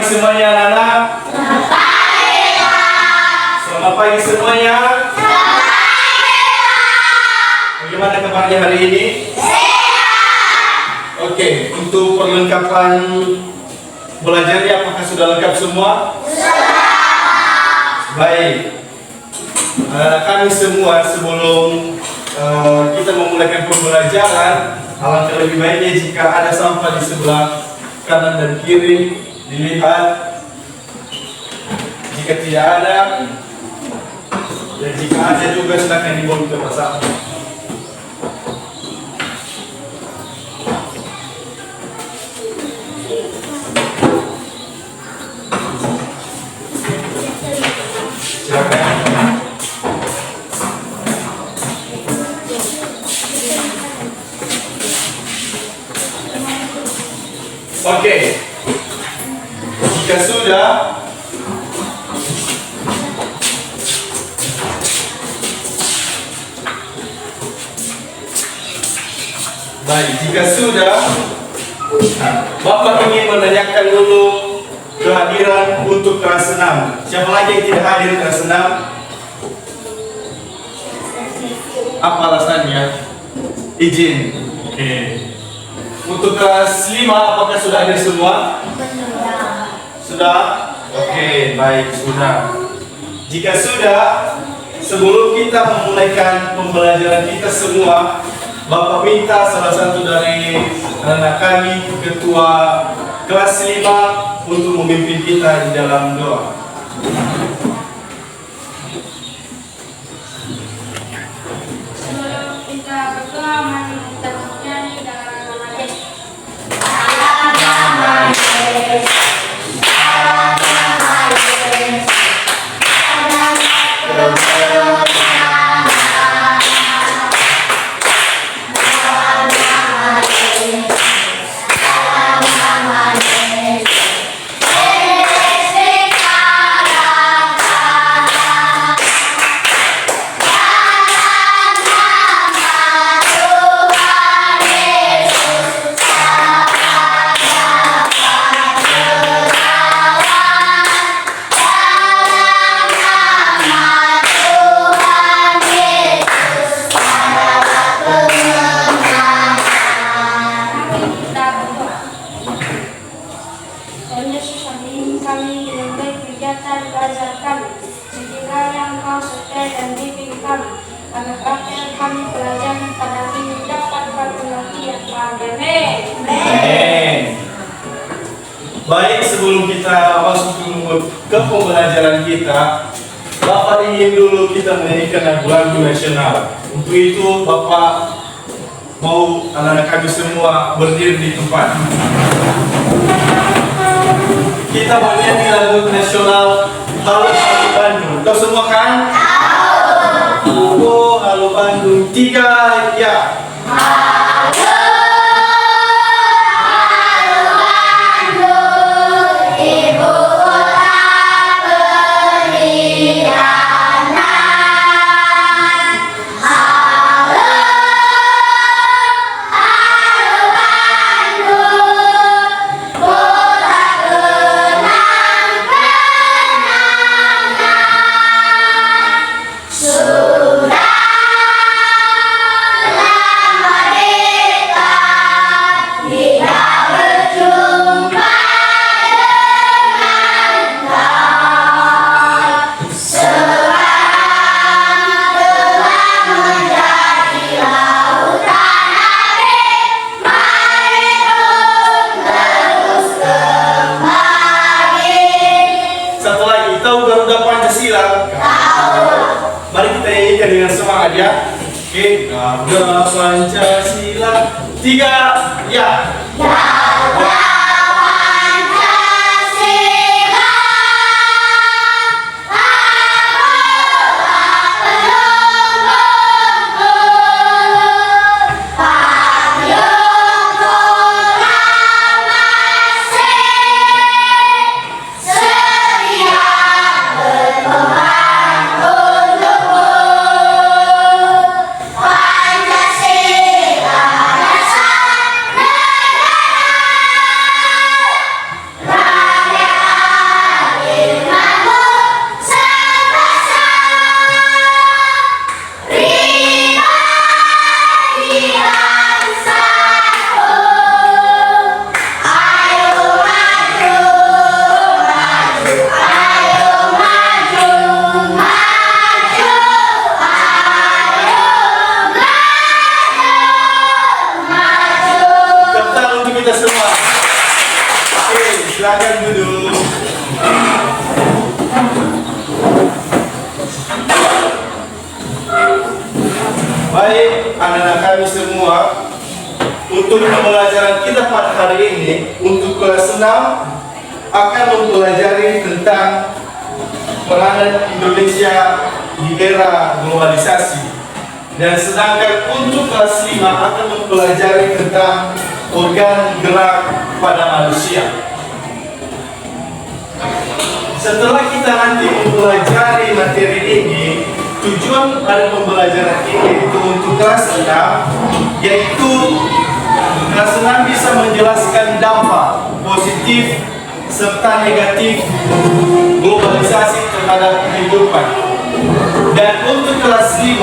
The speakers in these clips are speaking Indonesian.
semuanya anak-anak. Selamat pagi Pak. Selamat pagi semuanya. Selamat pagi Pak. Bagaimana kabarnya hari ini? Sehat. Oke, untuk perlengkapan belajarnya apakah sudah lengkap semua? Sudah. Baik. Kami semua sebelum kita memulaikan pembelajaran, alangkah lebih baiknya jika ada sampah di sebelah kanan dan kiri dilihat. Jika tidak ada, dan jika ada juga silakan dibawa ke tempat sampah. Silakan. Oke, jika sudah, baik, jika sudah, Bapak ingin menanyakan dulu kehadiran untuk kelas 6. Siapa lagi yang tidak hadir kelas 6? Apa alasannya? Izin. Oke. Untuk kelas 5 apakah sudah hadir semua? Sudah? Oke, baik, sudah. Jika sudah, sebelum kita memulaikan pembelajaran kita semua, Bapak minta salah satu dari anak kami, ketua kelas 5, untuk memimpin kita di dalam doa. Sebelum kita berdoa, mari kita bernyanyi dalam nama Yesus. Baik, sebelum kita masuk ke pembelajaran kita, Bapak ingin dulu kita menyanyikan lagu nasional. Untuk itu, Bapak mau anak-anak kami semua berdiri di tempat. Kita menyanyi lagu nasional Halo Halo Bandung. Tahu semua kan? Halo Halo Bandung. 3, ya. Mari kita nyanyikan dengan semangat ya. Oke, Garuda Pancasila. 3, ya. Pancasila dasar negara. anak-anak kami semua untuk pembelajaran kita pada hari ini. Untuk kelas 6 akan mempelajari tentang peranan Indonesia di era globalisasi. Dan sedangkan untuk kelas 5 akan mempelajari tentang organ gerak pada manusia. Setelah kita nanti mempelajari materi ini, tujuan dari pembelajaran ini itu untuk kelas 6, yaitu kelas 6 bisa menjelaskan dampak positif serta negatif globalisasi terhadap kehidupan. Dan untuk kelas 5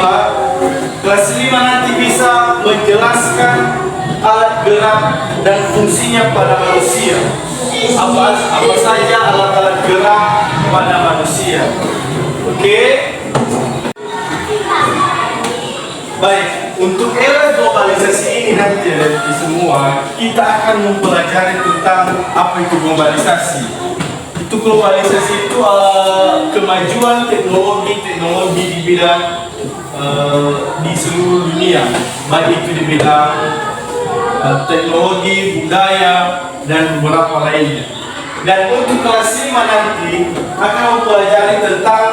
nanti bisa menjelaskan alat gerak dan fungsinya pada manusia. Apa saja alat-alat gerak pada manusia. Oke? Baik, untuk era globalisasi ini nanti semua kita akan mempelajari tentang apa itu globalisasi. Itu globalisasi itu kemajuan teknologi di bidang di seluruh dunia, baik itu di bidang teknologi, budaya, dan beberapa lainnya. Dan untuk kelas 5 nanti akan mempelajari tentang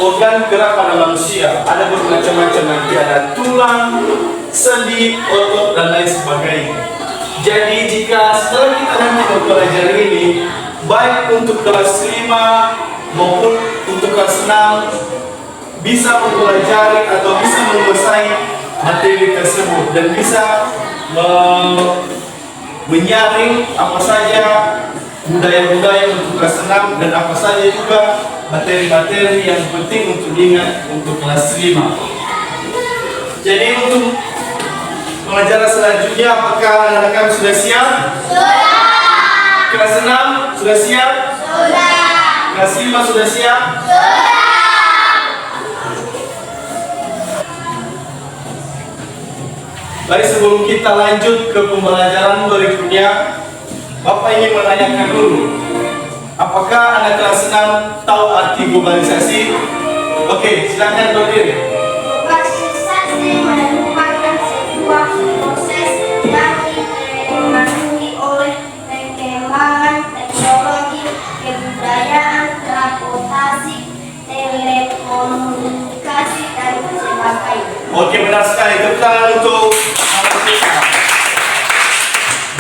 organ gerak pada manusia. Ada bermacam-macam, nanti ada tulang, sendi, otot, dan lain sebagainya. Jadi jika setelah kita nanti mempelajari ini, baik untuk kelas 5 maupun untuk kelas 6, bisa mempelajari atau bisa menguasai materi tersebut dan bisa menyaring apa saja budaya-budaya untuk kelas 6 dan apa saja juga materi-materi yang penting untuk diingat untuk kelas 5. Jadi untuk pelajaran selanjutnya, apakah anak-anak kami sudah siap? Sudah. Kelas 6 sudah siap? Sudah. Kelas 5 sudah siap? Sudah. Baik, sebelum kita lanjut ke pembelajaran berikutnya, Bapak ingin menanyakan dulu, apakah anak kelas 6 tahu arti globalisasi? Oke, silakan berdiri. Globalisasi merupakan sebuah proses yang dipengaruhi oleh perkembangan teknologi, kebudayaan, transportasi, telekomunikasi, dan sebagainya. Oke, benar sekali. Tepuk tangan untuk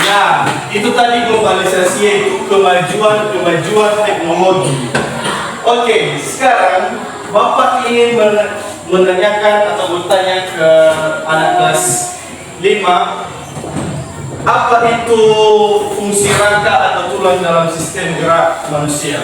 nah, itu tadi globalisasi, yaitu kemajuan teknologi. Oke, sekarang Bapak ingin menanyakan atau bertanya ke anak kelas 5, apa itu fungsi rangka atau tulang dalam sistem gerak manusia?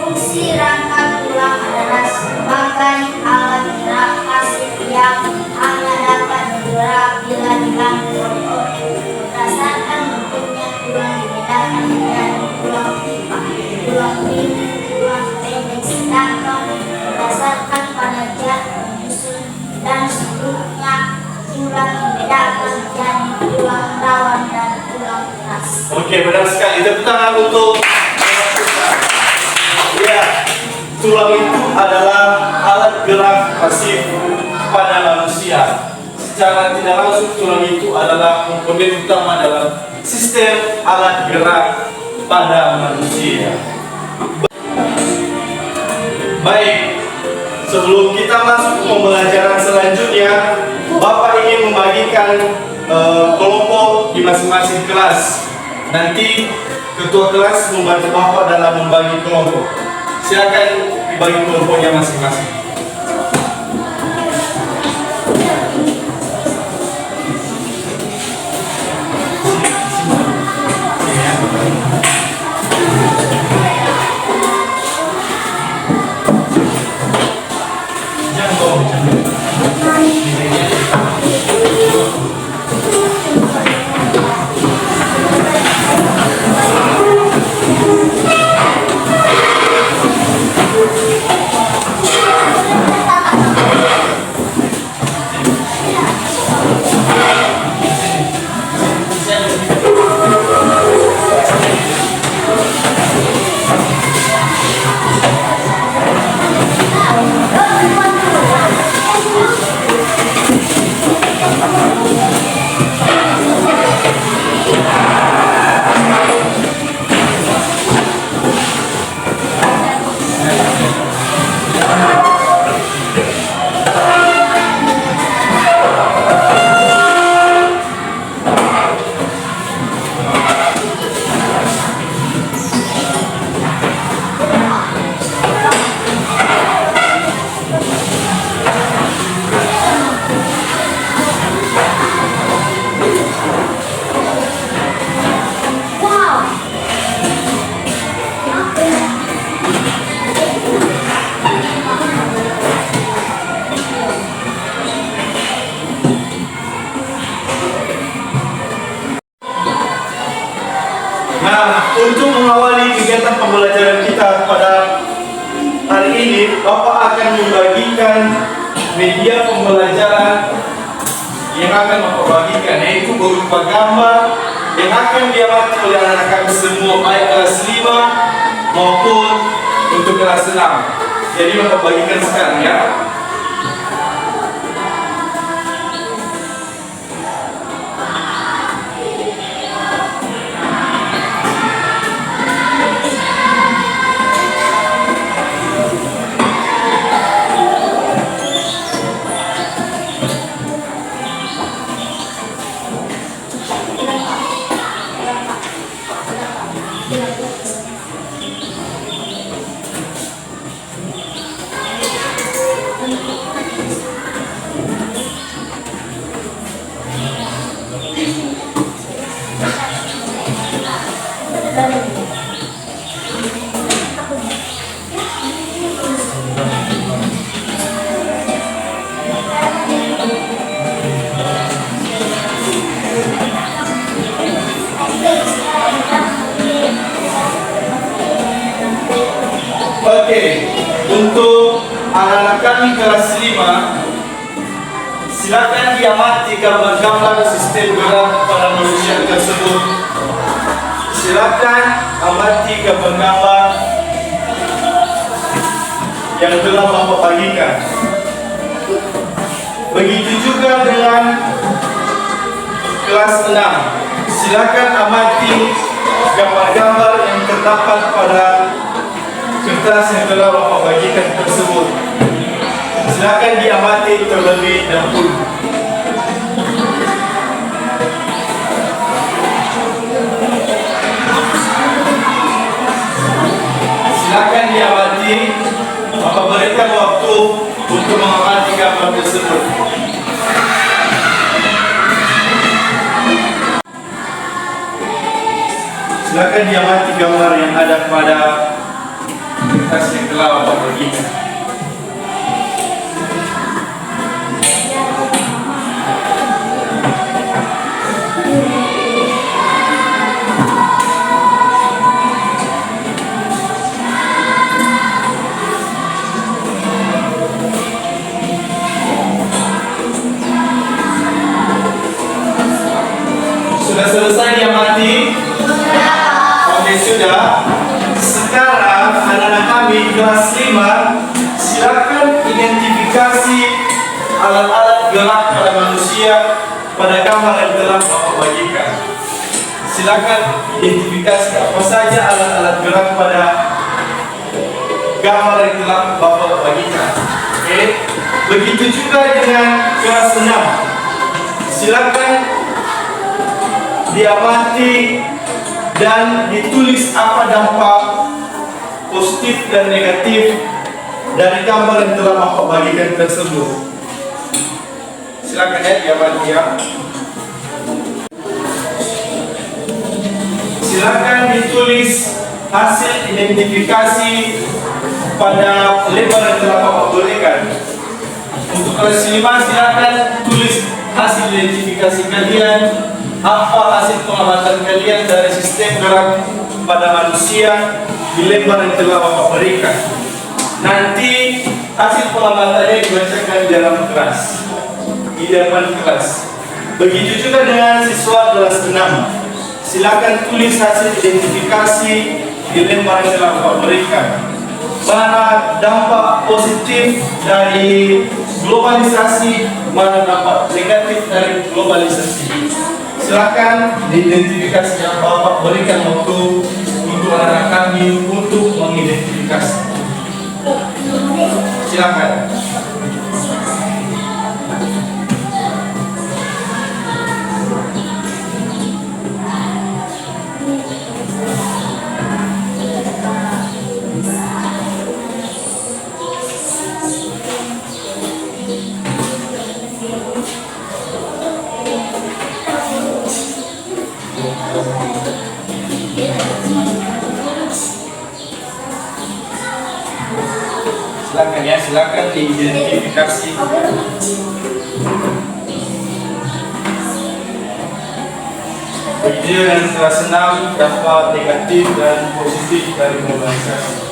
Fungsi rangka tulang adalah sebagai alat gerak pasif yang hanya dapat bergerak bila diganggu oleh berdasarkan bentuknya. Tulang dibedakan menjadi tulang pipa, tulang mini, tulang pendek, sedangkan berdasarkan pada jatuh menyusun dan seluruhnya tulang dibedakan menjadi tulang rawan dan tulang keras. Oke, benar sekali. Tepuk tangan untuk ya, tulang itu adalah alat gerak pasif pada manusia. Secara tidak langsung tulang itu adalah komponen utama dalam sistem alat gerak pada manusia. Baik, sebelum kita masuk ke pembelajaran selanjutnya, Bapak ingin membagikan kelompok di masing-masing kelas. Nanti ketua kelas membantu Bapak dalam membagi kelompok. Silakan bagi kelompoknya masing-masing. Nah, untuk mengawali kegiatan pembelajaran kita pada hari ini, Bapak akan membagikan media pembelajaran yang akan Bapak bagikan, yaitu berupa gambar yang akan diamati oleh anak-anak kami semua, baik kelas 5 maupun untuk kelas 6. Jadi Bapak bagikan sekarang ya. Oke, untuk anak-anak kami kelas 5, silakan diamati gambar-gambar sistem gerak pada manusia tersebut. Silakan amati gambar-gambar yang telah Bapak bagikan. Begitu juga dengan kelas 6. Silakan amati gambar-gambar yang terdapat pada kertas yang telah Bapak bagikan tersebut. Silakan diamati terlebih dahulu. Silakan diamati. Bapak berikan waktu untuk mengamati gambar tersebut. Silakan diamati gambar yang ada pada kertas yang telah Bapak bagikan. Sudah selesai diamati? Oke, sudah. Sekarang anak-anak kami kelas 5, silakan identifikasi alat-alat gerak pada manusia pada gambar yang telah Bapak bagikan. Silakan identifikasi apa saja alat-alat gerak pada gambar yang telah Bapak bagikan. Oke. Begitu juga dengan kelas 6. Silakan diamati dan ditulis apa dampak positif dan negatif dari gambar yang telah Bapak bagikan tersebut. Silakan ya diamati ya. Silakan ditulis hasil identifikasi pada lembar yang telah Bapak berikan. Untuk kelas 5 silakan tulis hasil identifikasi kalian. Apa hasil pengamatan kalian dari sistem gerak pada manusia di lembar yang telah Bapak berikan? Nanti hasil pengamatannya dibacakan di dalam kelas, di depan kelas. Begitu juga dengan siswa kelas 6. Silakan tulis hasil identifikasi di lembar yang telah Bapak berikan. Mana dampak positif dari globalisasi, mana dampak negatif dari globalisasi. Silakan diidentifikasi yang Bapak berikan waktu untuk anak-anak kami untuk mengidentifikasi. Silakan. Silakan ya, silakan diidentifikasi. Begitu dengan kelas 6 dapat negatif dan positif dari mobilisasi.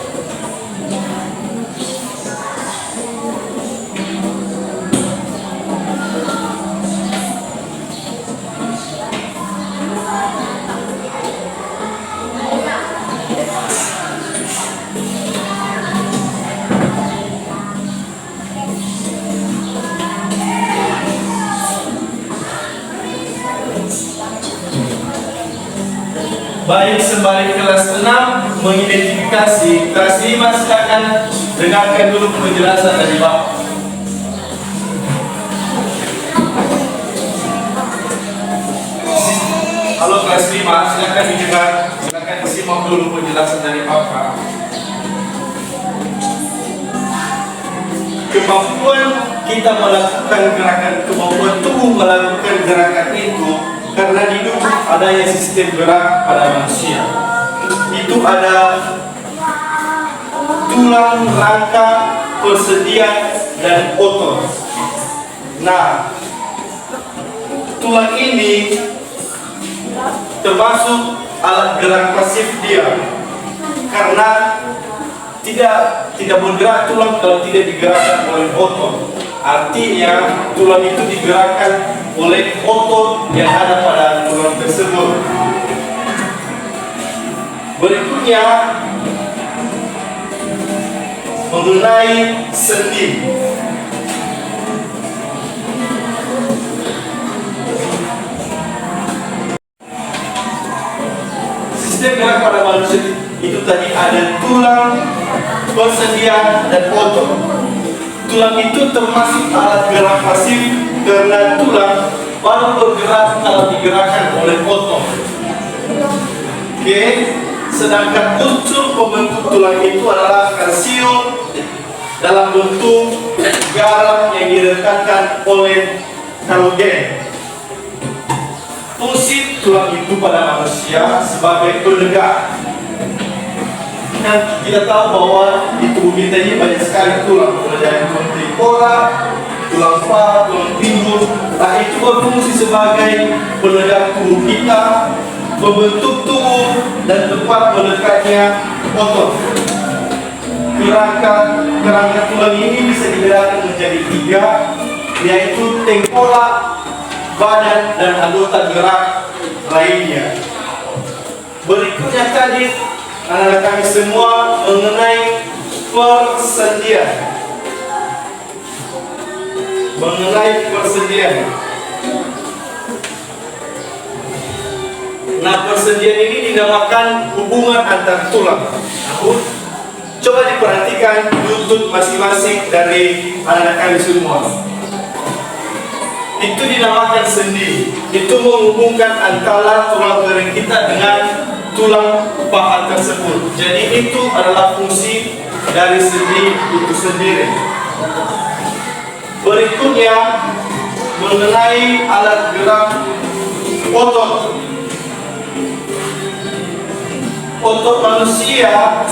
Baik, sembari kelas 6 mengidentifikasi, kelas 5 silakan dengarkan dulu penjelasan dari Bapak. Halo kelas 5, silakan didengar, silakan disimak dulu penjelasan dari Bapak. Kemampuan kita melakukan gerakan, kemampuan tubuh melakukan gerakan itu karena didukung adanya sistem gerak pada manusia. Itu ada tulang, rangka, persendian, dan otot. Nah, tulang ini termasuk alat gerak pasif dia, karena tidak bergerak tulang kalau tidak digerakkan oleh otot. Artinya tulang itu digerakkan oleh otot yang ada pada tulang tersebut. Berikutnya mengenai sendi. Sistem gerak pada manusia itu tadi ada tulang, persendian, dan otot. Tulang itu termasuk alat gerak pasif karena tulang baru bergerak kalau digerakkan oleh otot. Oke, sedangkan unsur pembentuk tulang itu adalah kalsium dalam bentuk garam yang direkatkan oleh halogen. Fungsi tulang itu pada manusia sebagai penegak. Nah, kita tahu bahwa di tubuh kita ini banyak sekali tulang, mulai dari tulang trikora, tulang paha, tulang pinggul. Nah, itu berfungsi sebagai penegak tubuh kita, membentuk tubuh dan tempat melekatnya otot. Kerangka tulang ini bisa dibedakan menjadi 3, yaitu tengkorak, badan, dan anggota gerak lainnya. Berikutnya tadi anak-anak kami semua mengenai persendian. Nah, persendian ini dinamakan hubungan antar tulang. Namun, coba diperhatikan lutut masing-masing dari anak-anak kami semua. Itu dinamakan sendi. Itu menghubungkan antara tulang kering kita dengan tulang paha tersebut. Jadi itu adalah fungsi dari sendi itu sendiri. Berikutnya mengenai alat gerak otot. Otot manusia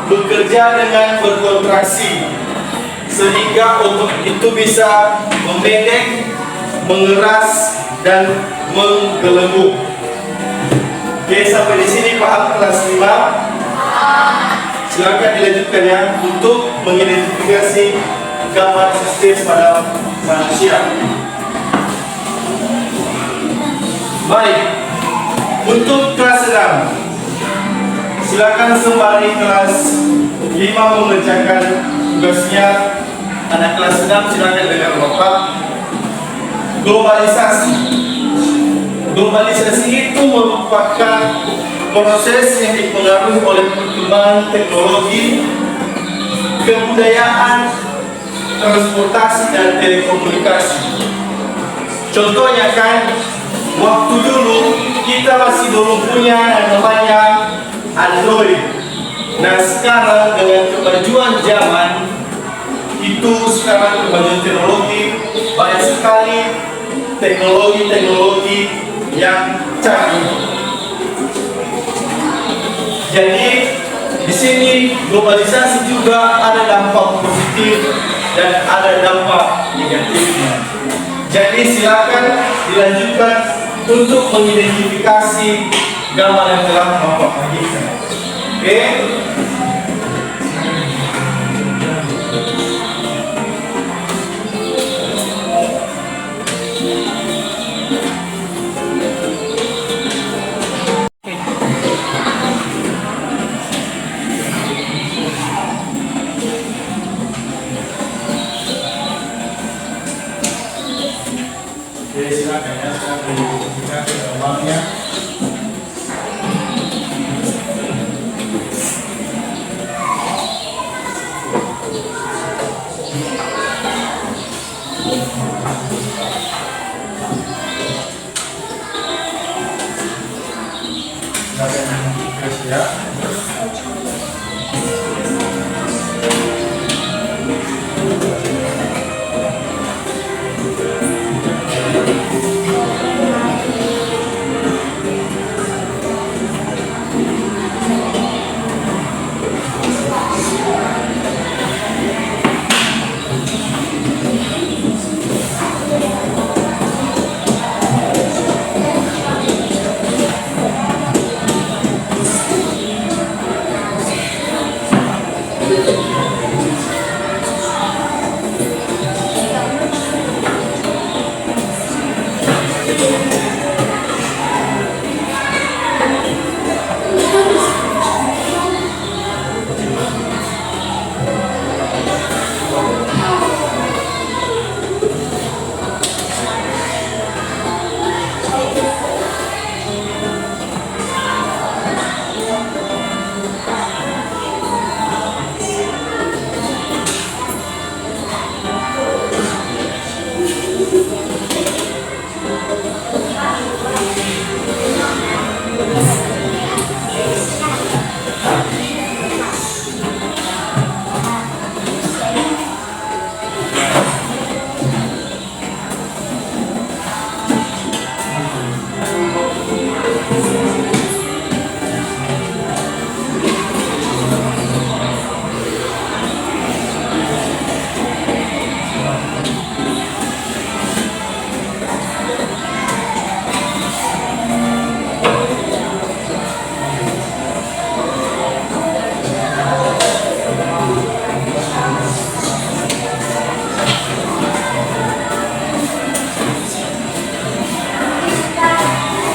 bekerja dengan berkontraksi sehingga otot itu bisa memendek, mengeras, dan menggelembung. Oke, sampai di sini paham kelas 5? Silakan dilanjutkan ya untuk mengidentifikasi gambar sistem pada manusia. Baik, untuk kelas 6, silakan sembari kelas 5 mengerjakan tugasnya. Anak kelas 6 silakan dengar Bapak. Globalisasi itu merupakan proses yang dipengaruhi oleh perkembangan teknologi, kebudayaan, transportasi, dan telekomunikasi. Contohnya kan, waktu dulu kita masih belum punya yang namanya Android. Nah, sekarang dengan kemajuan zaman itu, sekarang kemajuan teknologi, banyak sekali teknologi yang canggih. Jadi di sini globalisasi juga ada dampak positif dan ada dampak negatifnya. Jadi silakan dilanjutkan untuk mengidentifikasi gambar yang telah Bapak bagikan. Oke? Oke, silakan ya, sekarang diidentifikasi gambarnya. Silakan diidentifikasi ya.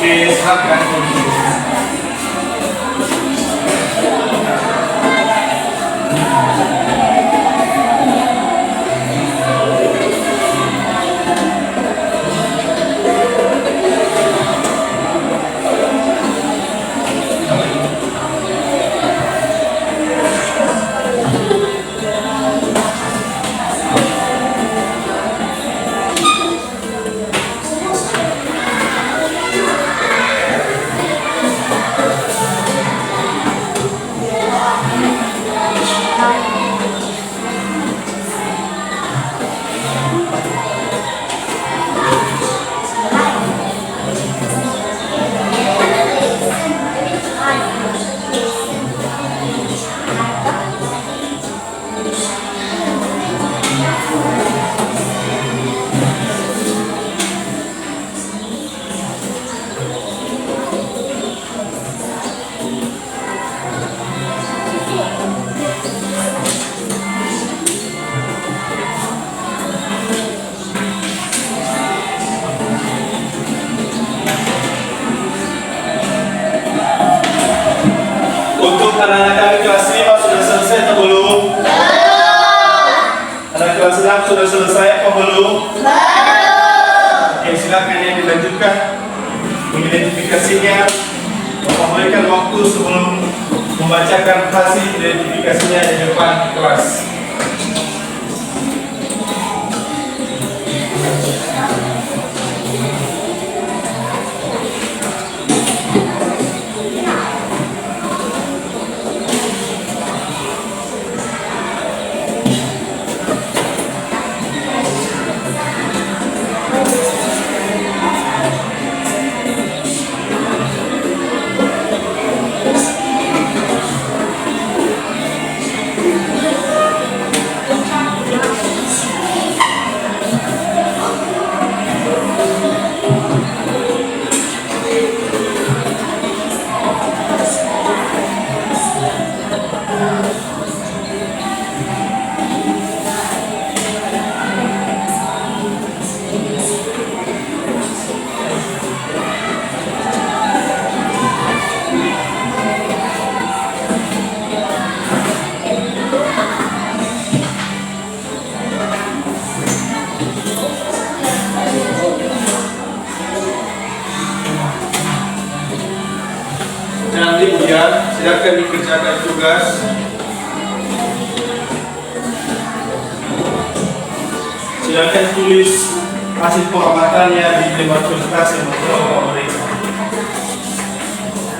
Oke, silakan. Untuk anak-anak kami kelas 5 sudah selesai atau belum? Anak kelas 6 sudah selesai atau belum? Oke, silakan yang dilanjutkan mengidentifikasinya. Bapak berikan waktu sebelum membacakan hasil identifikasinya di depan kelas. Jangan ribut ya, silakan dikerjakan tugas. Silakan tulis hasil pengamatannya di lembar kertas yang membawa mereka.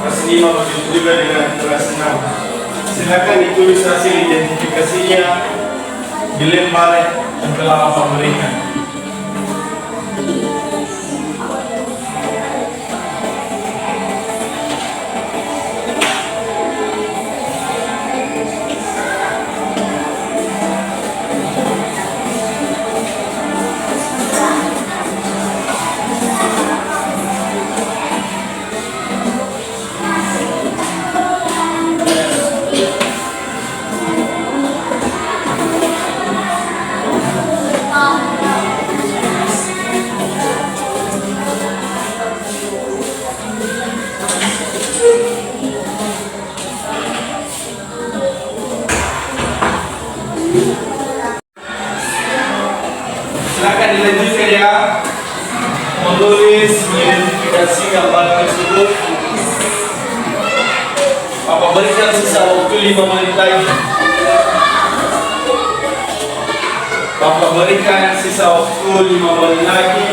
Kelas 5 begitu juga dengan kelas 6. Silakan ditulis hasil identifikasinya di lembar yang telah Bapak berikan. Silakan dilanjutkan ya, menulis mengidentifikasi gambar tersebut. Bapak berikan sisa waktu 5 menit lagi. Bapak berikan sisa waktu 5 menit lagi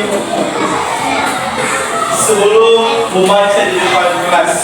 sebelum membaca di depan kelas.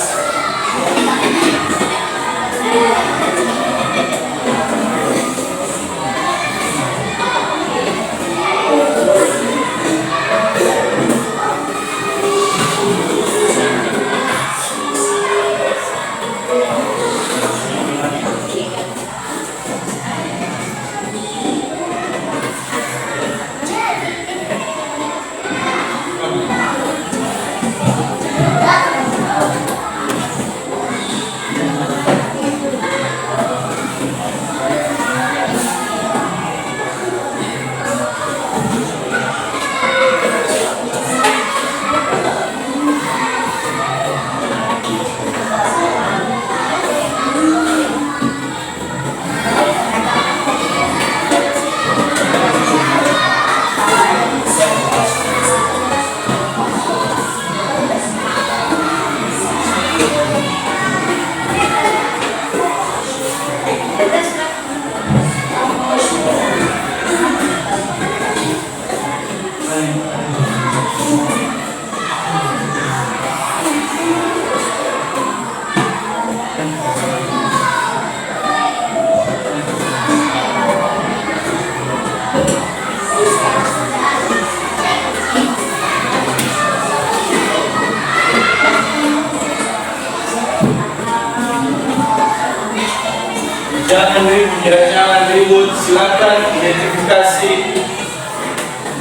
Jangan ribut, silakan identifikasi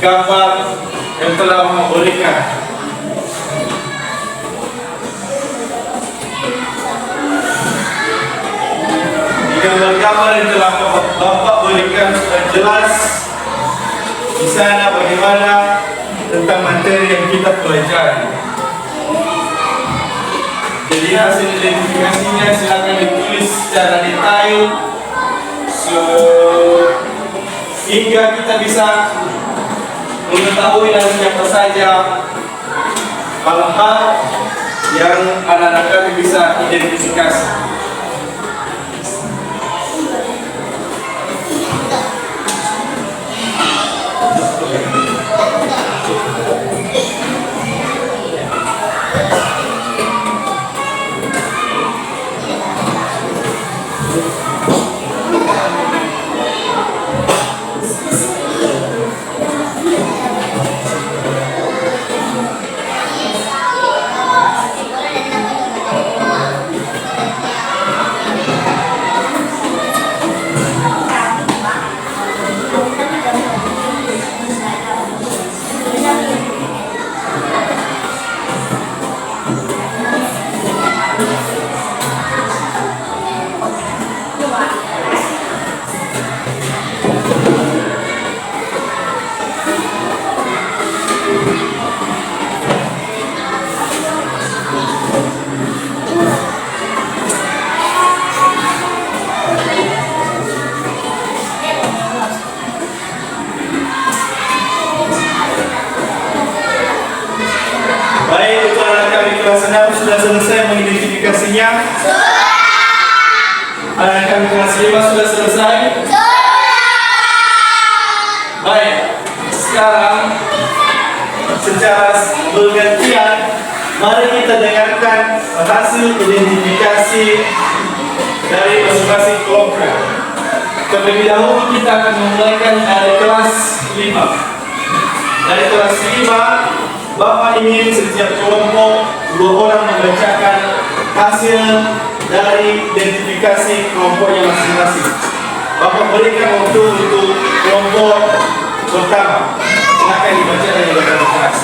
gambar yang telah memberikan. Di gambar-gambar yang telah Bapak berikan sudah jelas di sana bagaimana tentang materi yang kita pelajari. Jadi hasil identifikasinya silakan ditulis secara detail hingga kita bisa mengetahui nanti apa saja hal-hal yang anak-anak kami bisa identifikasi. identifikasinya? Anak-anak kelas 5 sudah selesai? Baik, sekarang secara bergantian mari kita dengarkan hasil identifikasi dari masing-masing kelompok. Terlebih dahulu kita akan memulaikan dari kelas 5. Dari kelas 5, Bapak ingin setiap kelompok 2 orang membacakan hasil dari identifikasi kelompoknya masing-masing. Bapak berikan waktu untuk kelompok pertama. Silakan dibaca dari belakang kelas.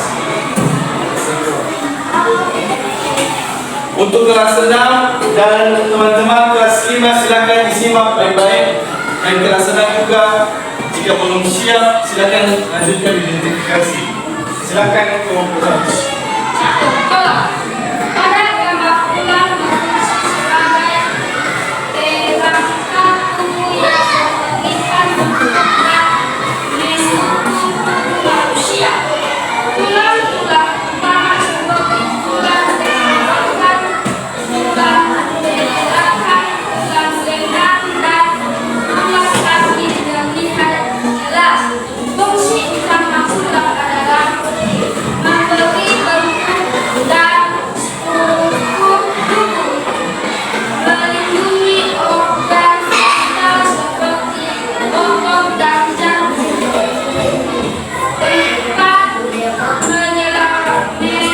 Untuk kelas 6 dan teman-teman kelas 5 silakan disimak baik-baik. Dan kelas 6 juga jika belum siap silakan lanjutkan identifikasi. Silakan kelompok 1. Pada gambar ulang sebagai perangkat yang terlihat manusia. Ulang-ulang utama seperti ulang tembakan, ulang gerakan, ulang lengan, dan ulang kaki terlihat jelas. Fungsi utama ulang adalah memberi bentuk dan struktur tubuh, melindungi organ vital seperti otot dan jantung, tempat menyelekapnya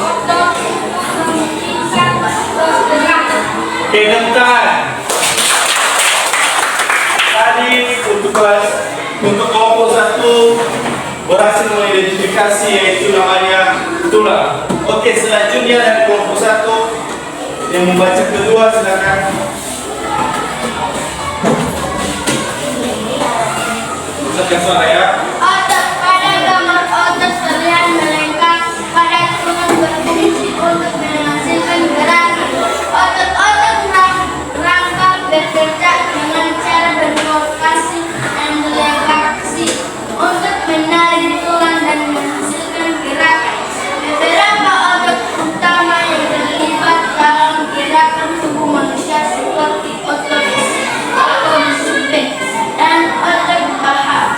otot untuk menghentikan bergerak. Oke, bentar. Tadi untuk kelompok 1 berhasil mengidentifikasi yaitu namanya tulang. Oke, selanjutnya dari kelompok 1 yang membaca kedua silakan. Ucapkan suara ya. Otot pada gambar otot terlihat melengkap pada tulang berfungsi untuk menghasilkan gerakan. Otot-otot rangka bekerja dengan cara berrotasi dan relaksasi untuk menarik tulang dan menghasilkan gerakan. Beberapa otot utama yang terlibat dalam gerakan tubuh manusia seperti otot sumpen dan otot paha.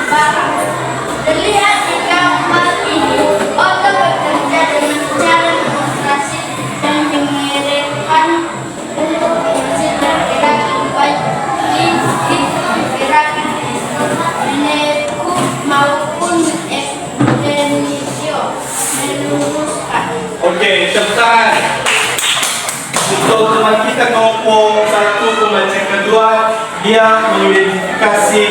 Terlihat di gambar ini, otot bekerja dengan cara konsentrasi dan mengerekkan untuk menghasilkan gerakan baik gerakan menekuk maupun ekstensi meluruskan. Oke, sebentar. Untuk teman kita kelompok 1 pembaca kedua, dia mengidentifikasi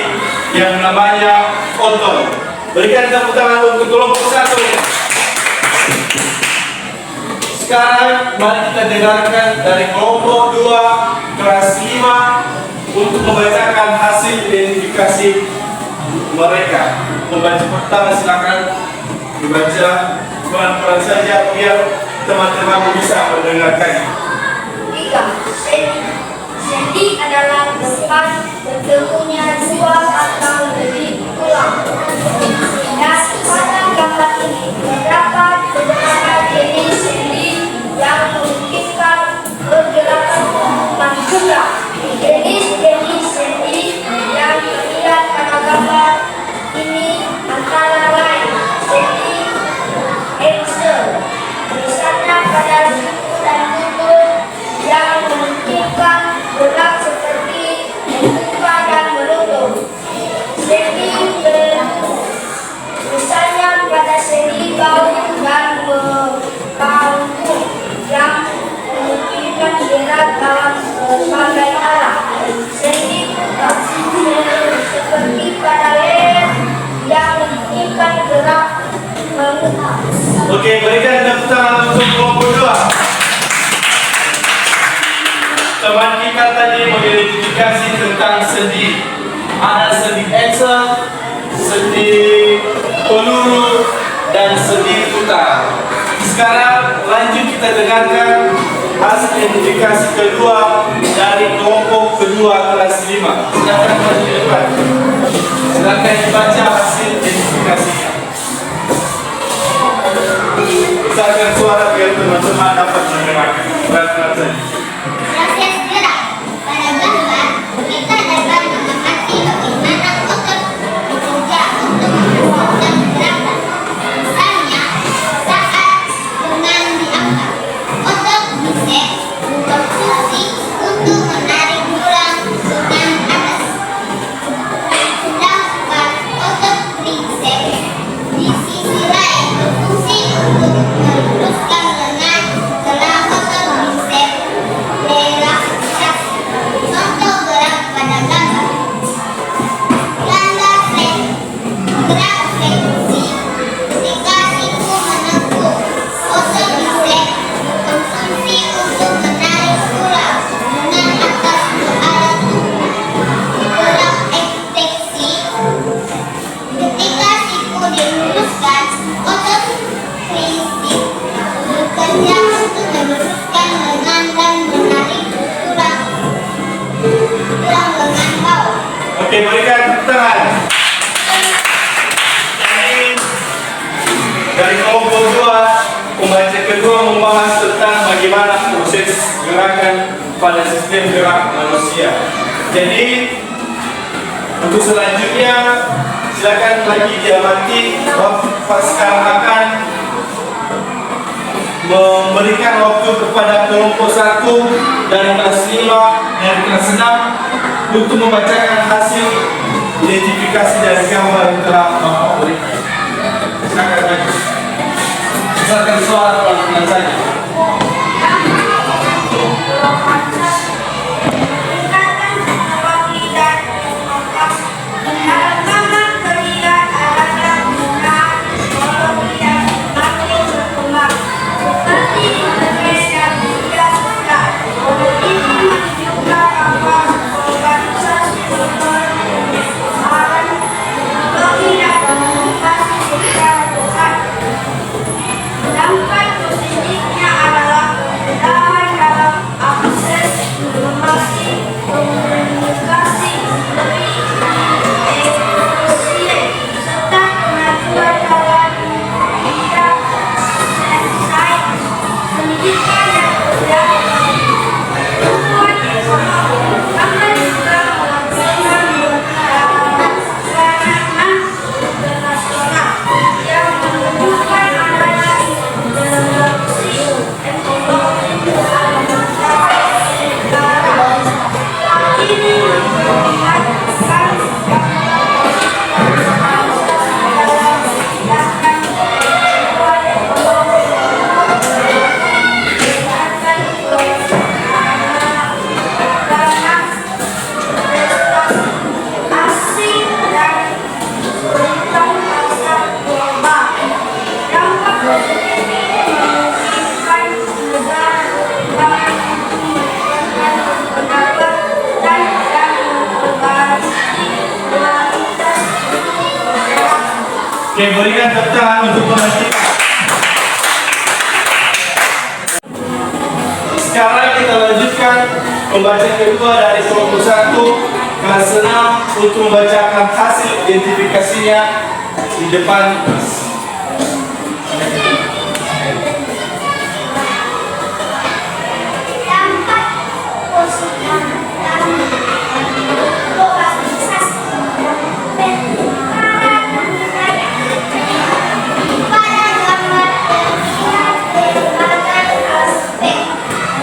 yang namanya otot. Berikan tepuk tangan untuk kelompok 1. Sekarang mari kita dengarkan dari kelompok 2 kelas 5 untuk membacakan hasil identifikasi mereka. Pembaca pertama silakan dibaca pelan-pelan saja biar teman-teman bisa mendengarkannya. 3. Sendi adalah tempat bertemunya dua atau lebih tulang. Dan pada gambar ini terdapat beberapa jenis sendi yang memungkinkan pergerakan manusia. Jenis-jenis sendi yang terlihat pada gambar ini antara lain sendi Excel, misalnya pada siku dan lutut, yang memungkinkan gerak seperti membuka dan menutup. Sendi berlutut, misalnya pada sendi bahu dan bangku, yang memungkinkan gerak dalam berbagai arah. Sendi putar, seperti pada leher, yang memungkinkan gerak memutar. Oke, berikan tepuk tangan untuk kelompok 2. Teman kita tadi mengidentifikasi tentang sendi. Ada sendi Excel, sendi peluru, dan sendi putar. Sekarang lanjut kita dengarkan hasil identifikasi kedua dari kelompok kedua kelas 5. Silakan maju ke depan. Silakan dibaca hasil identifikasinya. Besarkan suara. semua dapat mendengarkan. Silakan. Proses gerak. Pada gambar, kita dapat mengamati bagaimana otot bekerja untuk melakukan gerakan. Misalnya, saat lengan diangkat, otot bisep berfungsi untuk menarik tulang lengan atas. Sedangkan otot tricep di sisi lain berfungsi untuk meluruskan lengan setelah otot bisep relaksasi. Contoh gerak pada gambar. Ganda fleksi. Gerak fleksi ketika siku menekuk, otot bisep berfungsi untuk menarik tulang lengan atas ke arah tubuh. Gerak ekstensi ketika siku diluruskan, otot trisip bekerja untuk meluruskan lengan dan menarik tulang lengan bawah. Oke, berikan tepuk tangan. Ini dari kelompok 2, pembaca kedua membahas tentang bagaimana proses gerakan pada sistem gerak manusia. Jadi untuk selanjutnya silakan lagi diamati. Bapak sekarang akan memberikan waktu kepada kelompok 1 dari kelas 5 dan kelas 6 untuk membacakan hasil identifikasi dari gambar yang telah Bapak berikan. Silakan maju. Silakan suara pelan-pelan saja. Tingkatkan teknologi dan inovasi. Dalam gambar terlihat adanya penggunaan teknologi yang semakin berkembang, seperti internet dan media sosial. Ini menunjukkan bahwa globalisasi teknologi dan komunikasi secara besar. Dampak positifnya adalah kemudahan dalam akses informasi, komunikasi lebih efisien, serta kemajuan dalam bidang sains, pendidikan dan kebudayaan. Pertumbuhan ekonomi akan juga menghasilkan beberapa sarana internasional yang menunjukkan adanya interaksi ekonomi dalam masyarakat negara. Hal ini menjadikan Oke, berikan tepuk tangan untuk penantikan. Sekarang kita lanjutkan pembaca kedua dari kelompok 1 kelas 6 untuk membacakan hasil identifikasinya di depan kelas. Dampak positif globalisasi pada gambar terlihat berbagai aspek.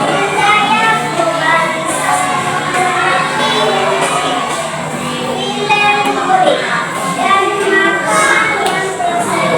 Wilayah globalisasi berarti nilai murid dan makanan yang tersedia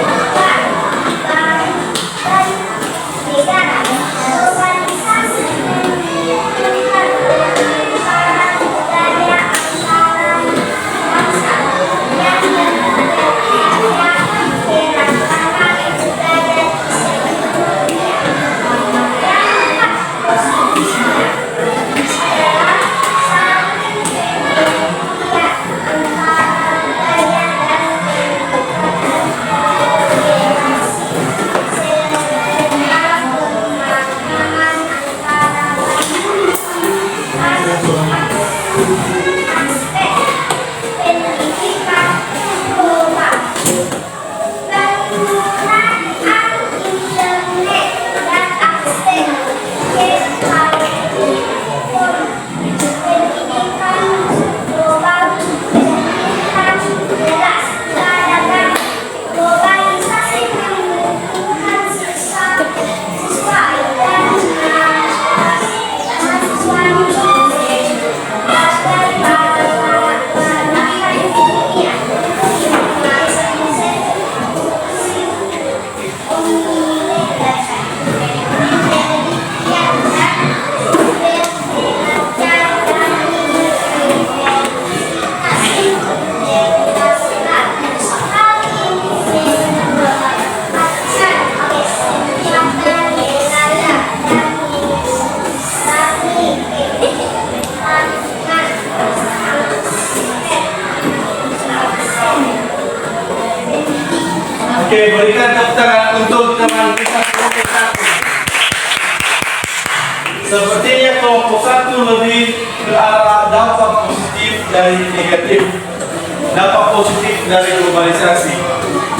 Oke, berikan tepuk tangan untuk teman kita kelompok 1. Sepertinya kelompok 1 lebih ke arah dampak positif dari negatif, dampak positif dari globalisasi.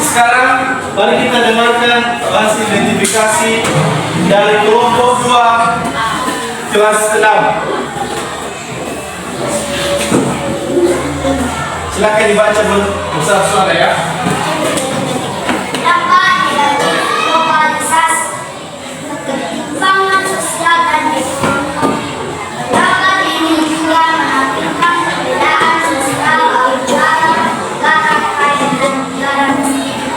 Sekarang mari kita dengarkan hasil identifikasi dari kelompok 2 kelas 6. Silakan dibaca besar suara ya. Dapat dilalui globalisasi, ketimpangan sosial dan ekonomi. Dapat ini juga menampilkan perbedaan sosial antara negara kaya dan negara miskin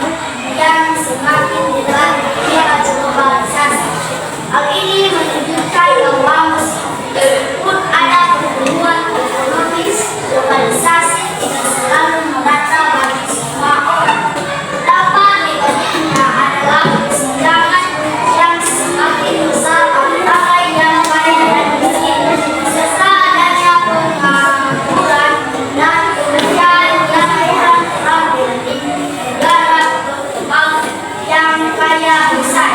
yang semakin berat akibat globalisasi. Hal ini menunjukkan bahwa meskipun ada pertumbuhan ekonomis, globalisasi tidak selalu merata bagi semua orang. Dampak negatifnya adalah kesenjangan yang semakin besar antara yang kaya dan miskin, serta adanya pengangguran dan pekerjaan yang kurang terampil di negara berkembang yang kaya besar.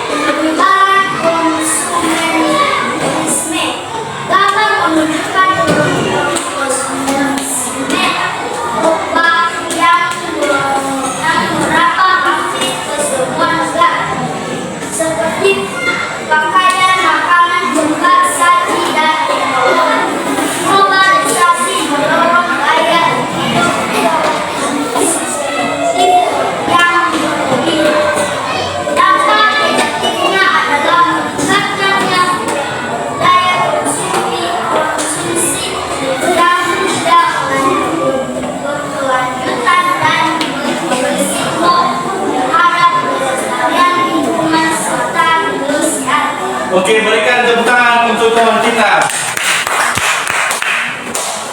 Penyebaran konsumerisme dapat menunjukkan konsumerisme global yang merambah hampir ke semua negara, seperti pakaian, makanan, tempat saji, dan teknologi. Globalisasi mendorong gaya hidup konsumtif yang berlebihan. Dampak negatifnya adalah meningkatkannya daya konsumsi yang tidak berkelanjutan dan berisiko terhadap kelestarian lingkungan serta kesehatan. Oke, berikan tepuk tangan untuk teman kita.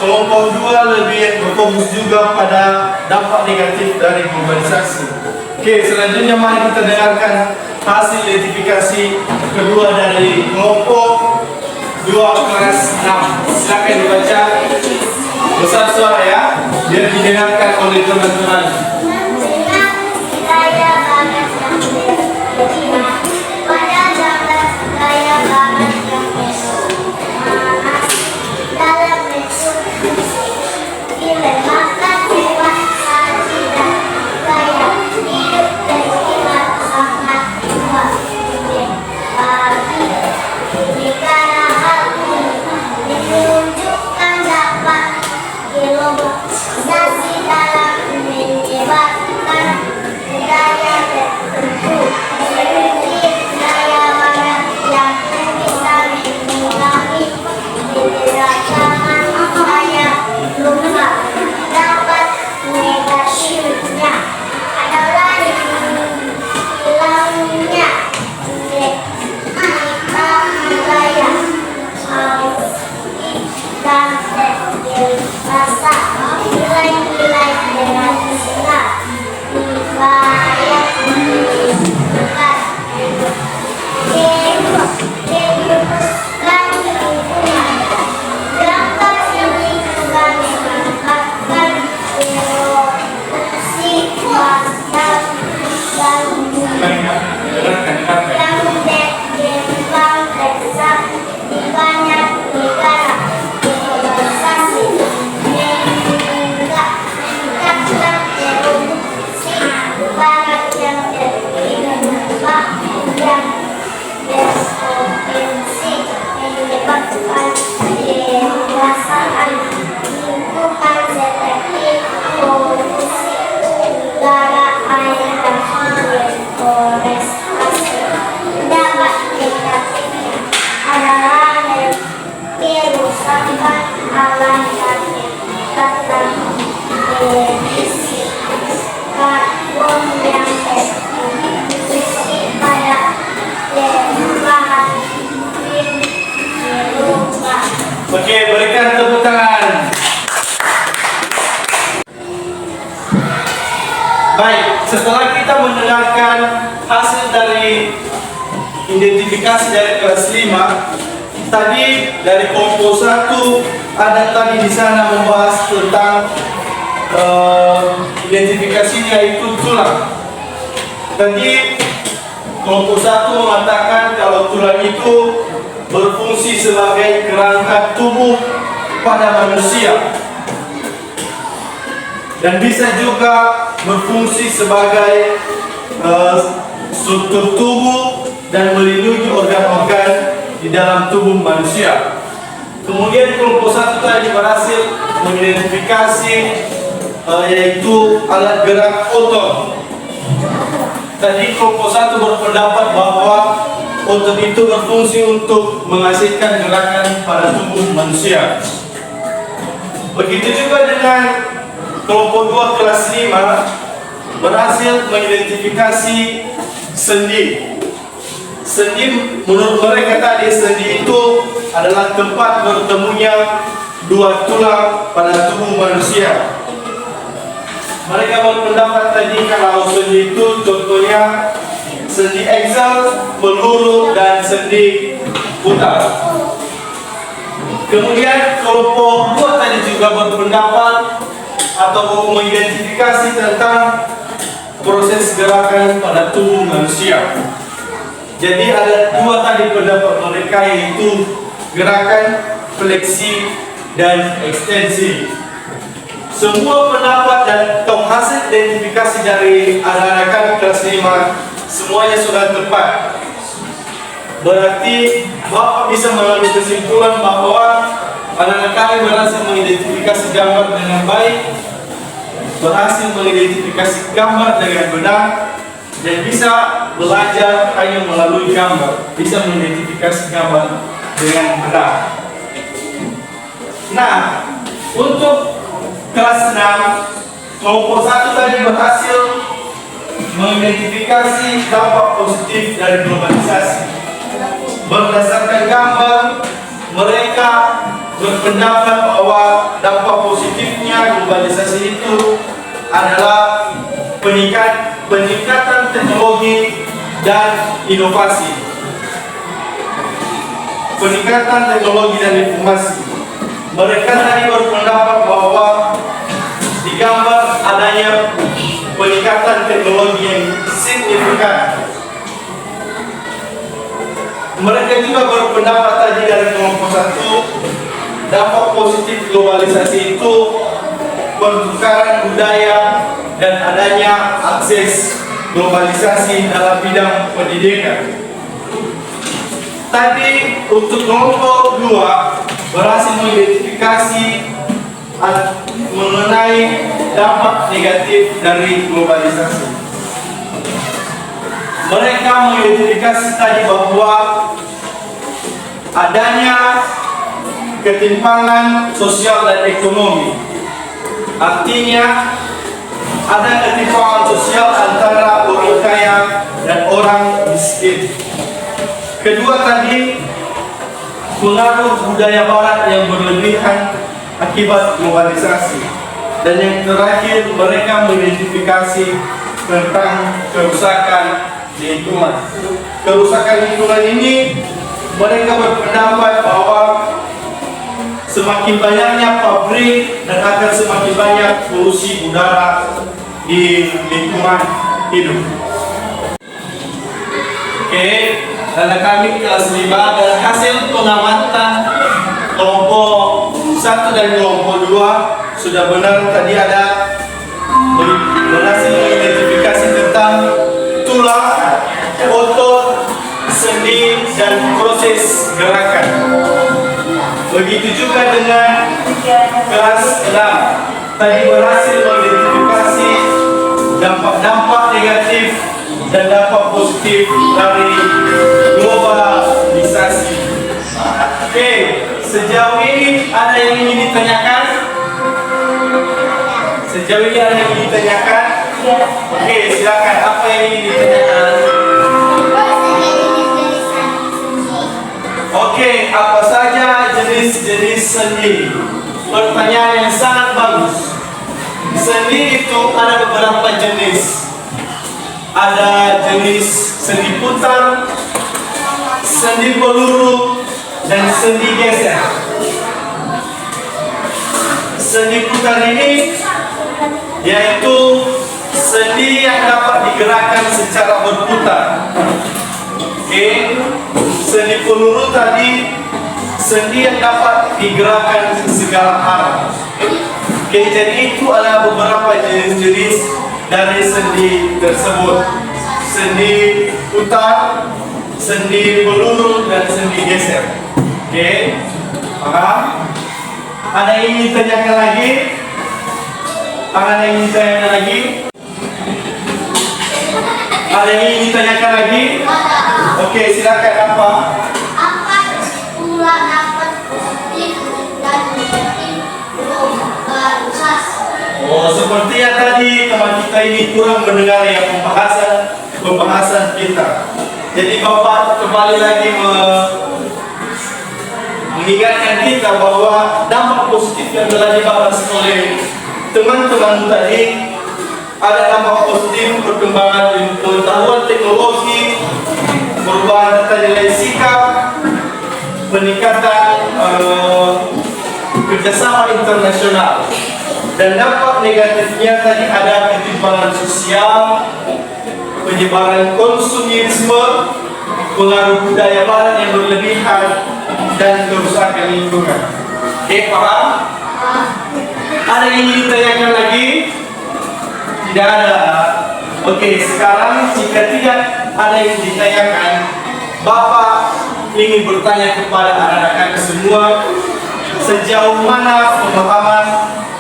Kelompok 2 lebih berfokus juga pada dampak negatif dari globalisasi. Oke, selanjutnya mari kita dengarkan hasil identifikasi kedua dari kelompok 2 kelas 6. Silakan dibaca besar suara ya, biar didengarkan oleh teman-teman. Dengan budaya banget yang berbeda, pada zaman budaya banget yang berbeda, dalam bentuk musik, dilemakan hewan saji dan gaya hidup terlihat sangat kuat bagi negara hal ini menunjukkan dapat globalisasi dalam menyebarkan budaya tertentu seperti budaya barat yang bisa mengurangi keberagaman budaya lokal. Dapat negatifnya adalah hilangnya keanekaragaman budaya dan rasa nilai-nilai tradisional dibayar bukan dan lingkungan. Dampak lingkungan menyebabkan erosi pasar dan yang berkembang pesat di banyak negara. Globalisasi meningkatkan produksi barang yang berkembang yang berpotensi menyebabkan perasaan lingkungan seperti polusi udara, air, dan deforestasi. Dampak negatifnya adalah kerusakan alam dan meningkatkan emisi karbon yang berkontribusi pada perubahan iklim global. Oke, berikan tepuk tangan. Baik, setelah kita mendengarkan hasil dari identifikasi dari kelas 5, tadi dari kelompok 1 ada tadi di sana membahas tentang identifikasinya itu tulang. Tadi kelompok 1 mengatakan kalau tulang itu berfungsi sebagai kerangka tubuh pada manusia dan bisa juga berfungsi sebagai struktur tubuh dan melindungi organ-organ di dalam tubuh manusia. Kemudian kelompok 1 tadi berhasil mengidentifikasi yaitu alat gerak otot. Tadi kelompok 1 berpendapat bahwa otot itu berfungsi untuk menghasilkan gerakan pada tubuh manusia. Begitu juga dengan kelompok 2 kelas 5 berhasil mengidentifikasi sendi. Sendi menurut mereka tadi sendi itu adalah tempat bertemunya dua tulang pada tubuh manusia. Mereka berpendapat tadi kalau sendi itu contohnya sendi aksal, peluru, dan sendi putar. Kemudian kelompok 2 tadi juga berpendapat atau mengidentifikasi tentang proses gerakan pada tubuh manusia. Jadi ada 2 tadi pendapat mereka, yaitu gerakan fleksi dan ekstensi. Semua pendapat dan hasil identifikasi dari anak-anak kami kelas 5 semuanya sudah tepat. Berarti Bapak bisa mengambil kesimpulan bahwa anak-anak kami berhasil mengidentifikasi gambar dengan baik, berhasil mengidentifikasi gambar dengan benar, dan bisa belajar hanya melalui gambar, bisa mengidentifikasi gambar dengan benar. Nah, untuk kelas 6, kelompok 1 tadi berhasil mengidentifikasi dampak positif dari globalisasi. Berdasarkan gambar, mereka berpendapat bahwa dampak positifnya globalisasi itu adalah peningkatan teknologi dan inovasi. Peningkatan teknologi dan inovasi. Mereka tadi berpendapat bahwa di gambar adanya peningkatan teknologi yang signifikan. Mereka juga berpendapat tadi dari kelompok 1, dampak positif globalisasi itu pertukaran budaya dan adanya akses globalisasi dalam bidang pendidikan. Tadi untuk kelompok 2 berhasil mengidentifikasi mengenai dampak negatif dari globalisasi. Mereka mengidentifikasi tadi bahwa adanya ketimpangan sosial dan ekonomi. Artinya ada ketimpangan sosial antara orang kaya dan orang miskin. Kedua tadi, pengaruh budaya barat yang berlebihan akibat globalisasi. Dan yang terakhir, mereka mengidentifikasi tentang kerusakan lingkungan. Kerusakan lingkungan ini, mereka berpendapat bahwa semakin banyaknya pabrik dan akan semakin banyak polusi udara di lingkungan hidup. Oke, dan kami kelas 5 dan hasil pengamatan kelompok 1 dan kelompok 2 sudah benar. Tadi ada berhasil mengidentifikasi tentang tulang, otot, sendi, dan proses gerakan. Begitu juga dengan kelas 6, tadi berhasil mengidentifikasi dampak-dampak negatif dan dampak positif dari globalisasi. Oke, sejauh ini ada yang ingin ditanyakan? Sejauh ini ada yang ingin ditanyakan? Oke, silakan. Apa yang ingin ditanyakan? Oke, apa saja jenis-jenis sendi? Pertanyaan yang sangat bagus. Sendi itu ada beberapa jenis. Ada jenis sendi putar, sendi peluru, dan sendi geser. Sendi putar ini yaitu sendi yang dapat digerakkan secara berputar. Oke, sendi peluru tadi sendi yang dapat digerakkan ke segala arah. Oke, jadi itu adalah beberapa jenis-jenis dari sendi tersebut. Sendi putar, sendi peluru, dan sendi geser. Oke, paham? Ada yang ingin ditanyakan lagi? Ada yang ingin ditanyakan lagi? Ada yang ingin ditanyakan lagi? Oke, silakan apa? Apa pula dapat positif dan negatif berusaha? Oh, seperti yang tadi teman kita ini kurang mendengar ya pembahasan kita. Jadi Bapak kembali lagi mengingatkan kita bahwa dampak positif yang telah dibahas oleh teman-teman tadi ada dampak positif perkembangan pengetahuan teknologi, perubahan data nilai sikap, peningkatan kerjasama internasional. Dan dampak negatifnya tadi ada ketimpangan sosial, penyebaran konsumerisme, pengaruh budaya barat yang berlebihan, dan kerusakan lingkungan. Oke, paham? Ada yang ingin ditanyakan lagi? Tidak ada. Oke, sekarang jika tidak ada yang ditanyakan, Bapak ingin bertanya kepada anak-anak semua sejauh mana pemahaman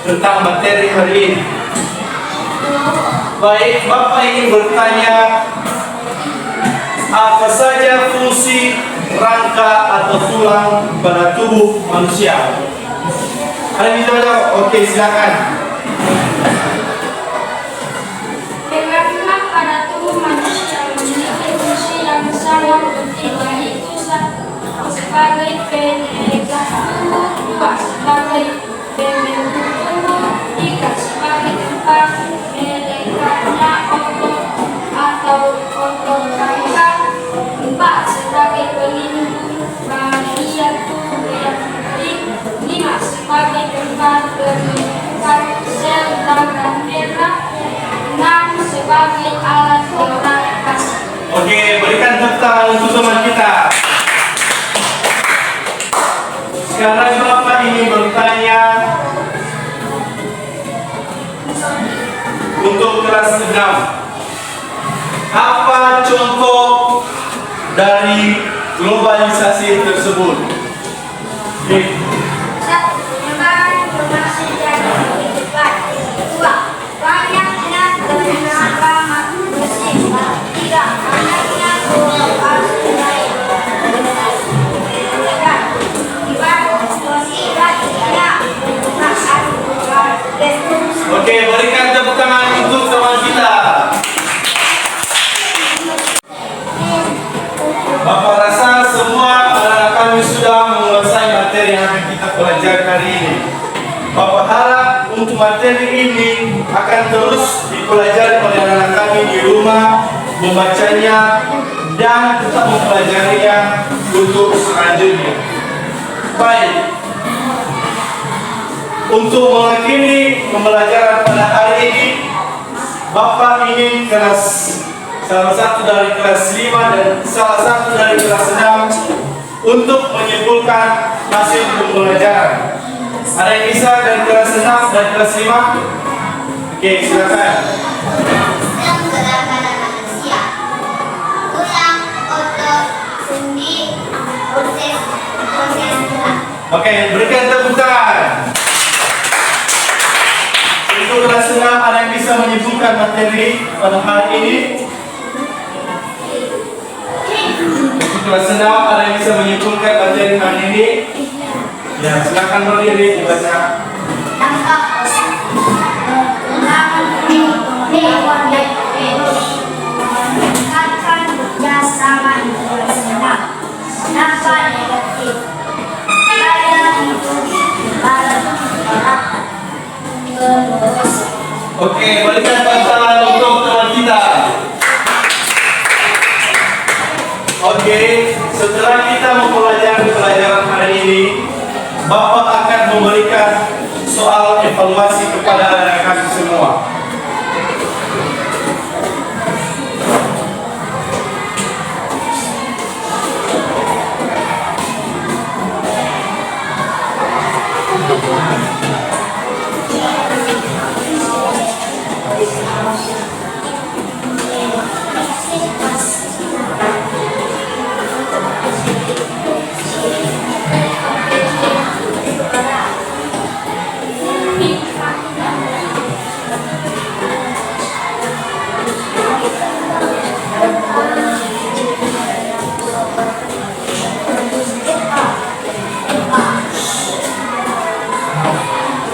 tentang materi hari ini. Baik, Bapak ingin bertanya apa saja fungsi rangka atau tulang pada tubuh manusia. Ada yang ditanya? Oke, silakan. Rangka pada tubuh manusia memiliki fungsi yang sangat penting, yaitu sebagai penyangga tubuh, dua sebagai pembentuk tubuh, tiga sebagai tempat melekatnya otot atau otot rangka, empat sebagai pelindung bagian tubuh yang penting, lima sebagai tempat penumpukan sel darah merah, enam sebagai alat gerak. Oke, berikan tepuk tangan untuk teman kita. Sekarang Bapak ingin bertanya untuk kelas 6. Apa contoh dari globalisasi tersebut? Oke. Satu, penyebaran informasi yang lebih cepat. Dua, banyaknya keberagaman musik. Tiga, banyaknya kolaborasi baik. Oke, berikan tepuk tangan untuk teman kita. Bapak rasa semua anak-anak kami sudah menguasai materi yang akan kita pelajari hari ini. Bapak harap untuk materi ini akan terus dipelajari oleh anak-anak kami di rumah, membacanya dan tetap mempelajarinya untuk selanjutnya. Baik. Untuk mengakhiri pembelajaran pada hari ini, Bapak ingin salah satu dari kelas 5 dan salah satu dari kelas 6 untuk menyimpulkan hasil pembelajaran. Ada yang bisa dari kelas 6 dan kelas 5? Oke, silakan. Sistem gerakan manusia, tulang, otot, sendi, proses gerak. Oke, berikan tepuk tangan. Untuk kelas 6 ada yang bisa menyimpulkan materi pada hari ini? Untuk kelas 6 ada yang bisa menyimpulkan materi hari ini? Ya, silakan berdiri dibaca. Dampak positif, pengembangan hewan dan teknologi, meningkatkan kerjasama internasional. Dampak negatif, gaya hidup barat masyarakat. Oke, berikan tangan untuk teman kita. Oke, setelah kita mempelajari pelajaran hari ini, Bapak akan memberikan soal evaluasi kepada anak-anak semua.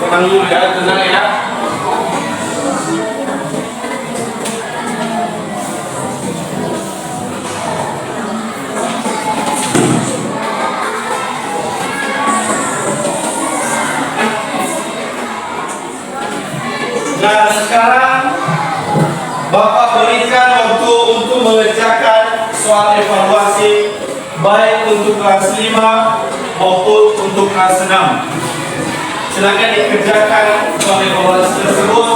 tenang dulu ya, tenang ya. Nah, sekarang Bapak berikan waktu untuk mengerjakan soal evaluasi baik untuk kelas 5 maupun untuk kelas 6. Silakan dikerjakan soal evaluasi tersebut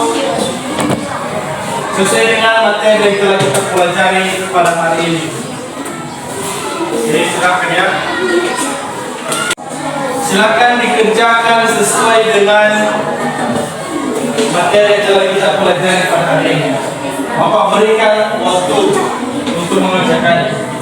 sesuai dengan materi yang telah kita pelajari pada hari ini. Jadi silakan ya. Silakan dikerjakan sesuai dengan materi yang telah kita pelajari pada hari ini. Bapak berikan waktu untuk mengerjakannya.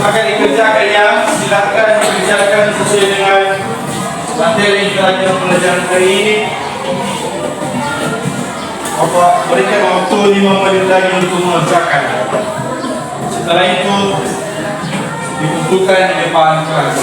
Silakan dikerjakannya, silakan dikerjakan sesuai dengan materi yang telah kita pelajari hari ini. Bapak berikan waktu 5 menit lagi untuk mengerjakan. Setelah itu dikumpulkan di depan kelas.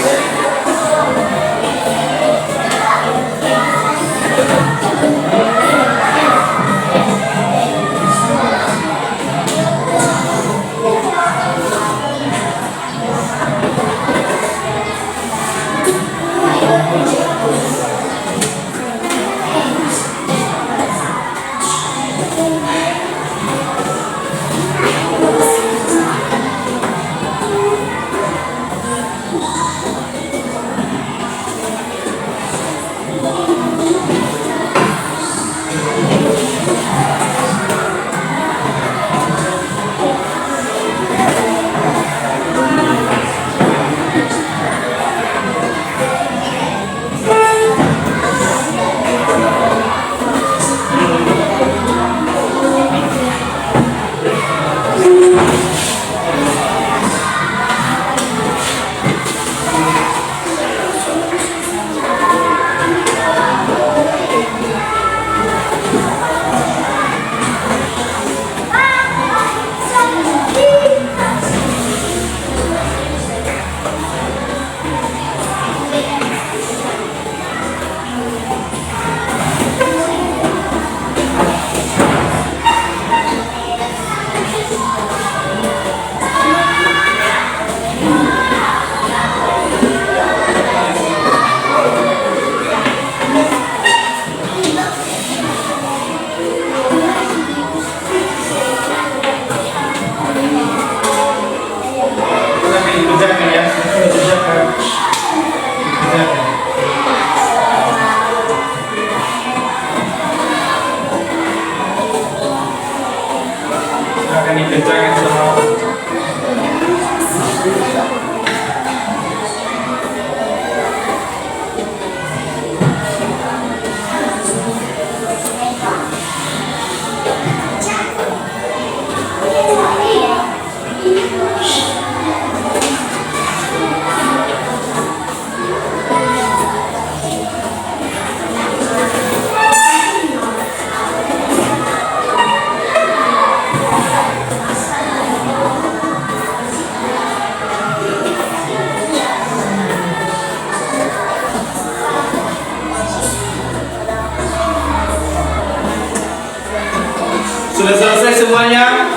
Sudah selesai semuanya?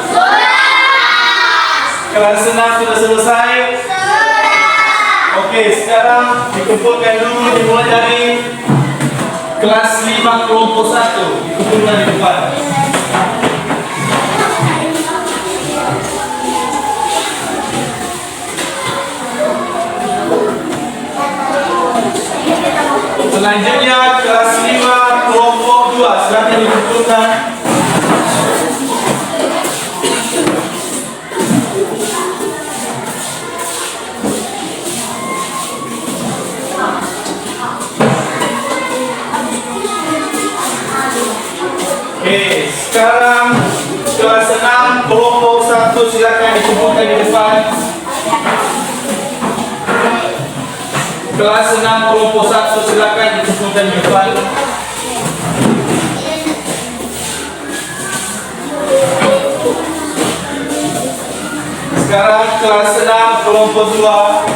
Kelas senam sudah selesai? Oke, sekarang dikumpulkan dulu dimulai dari kelas 5 kelompok 1. Dikumpulkan di depan. Selanjutnya kelas 5 kelompok 2. Silakan dikumpulkan. Oke, sekarang kelas 6 kelompok 1 silakan dikumpulkan di depan. Kelas 6 kelompok 1 silakan dikumpulkan di depan. Sekarang kelas 6 kelompok 2.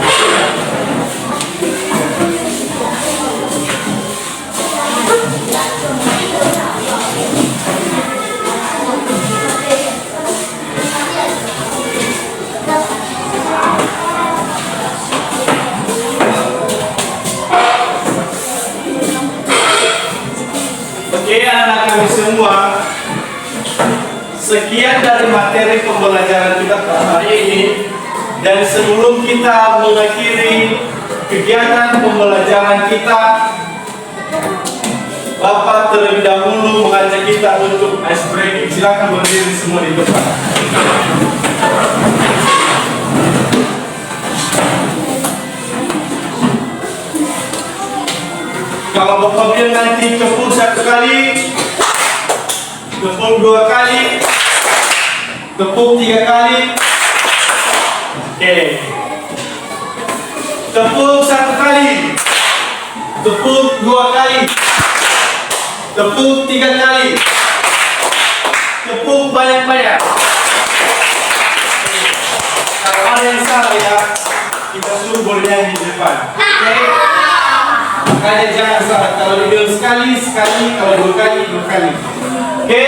Oke, anak-anak kami semua, sekian dari materi pembelajaran kita pada hari ini. Dan sebelum kita mengakhiri kegiatan pembelajaran kita, Bapak terlebih dahulu mengajak kita untuk ice breaking. Silakan berdiri semua di depan. Kalau Bapak bilang nanti tepuk 1 kali, tepuk 2 kali, tepuk 3 kali. Oke. Tepuk 1 kali, tepuk 2 kali, tepuk 3 kali, tepuk banyak-banyak. Kalau ada yang salah ya, kita suruh boleh nyanyi di depan. Oke? Makanya jangan salah, kalau dibilang sekali, sekali, kalau 2 kali, 2 kali. Oke?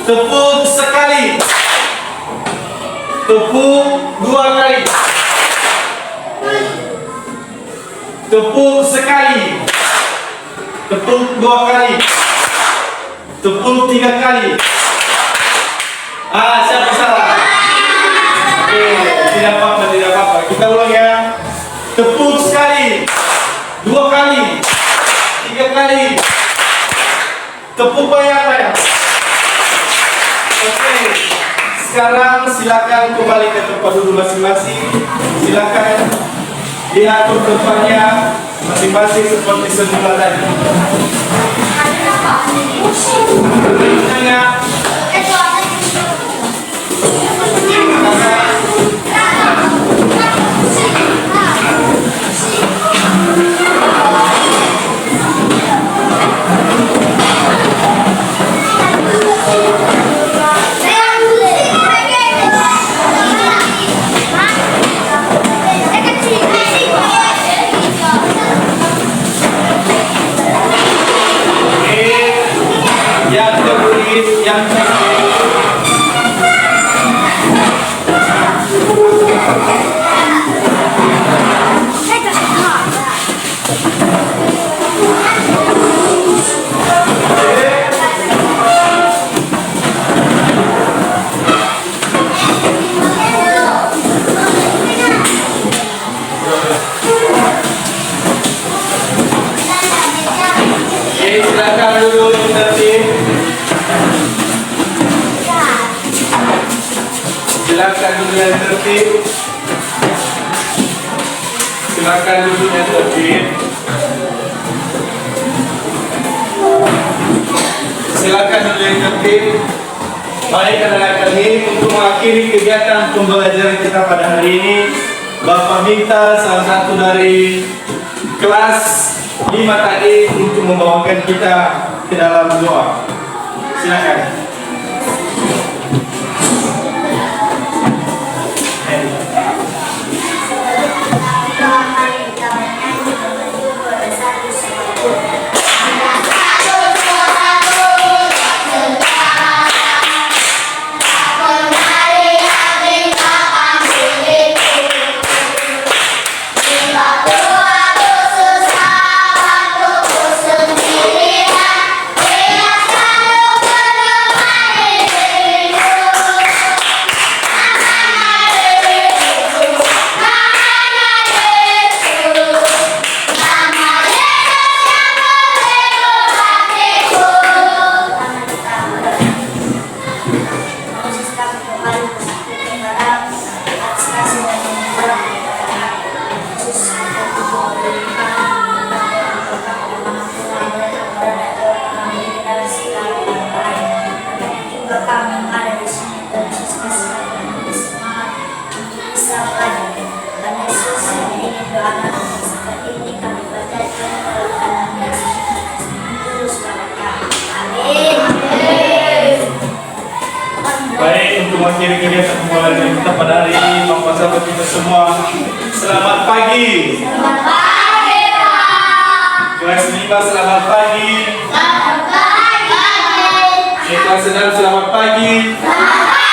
Tepuk sekali, tepuk 2 kali, tepuk sekali, tepuk 2 kali, tepuk 3 kali. Siapa salah? Oke, tidak apa-apa, tidak apa-apa. Kita ulang ya. Tepuk sekali, 2 kali, 3 kali, tepuk banyak-banyak. Oke, sekarang silakan kembali ke tempat duduk masing-masing. Silakan diatur tempatnya masing-masing seperti semula tadi. Berikutnya, yang silakan duduk tertib. Silakan duduk yang tertib. Silakan duduknya tertib. Silakan duduk yang tertib. Baik anak-anak kami, untuk mengakhiri kegiatan pembelajaran kita pada hari ini, Bapak minta salah satu dari kelas 5 tadi untuk membawakan kita ke dalam doa. Silakan. Baik, untuk mengakhiri kegiatan pembelajaran kita pada hari ini, Bapak sahabat kita semua, selamat pagi. Selamat pagi, Pak. Kelas 5 selamat pagi. Selamat pagi. Kelas 6 selamat pagi. Selamat pagi.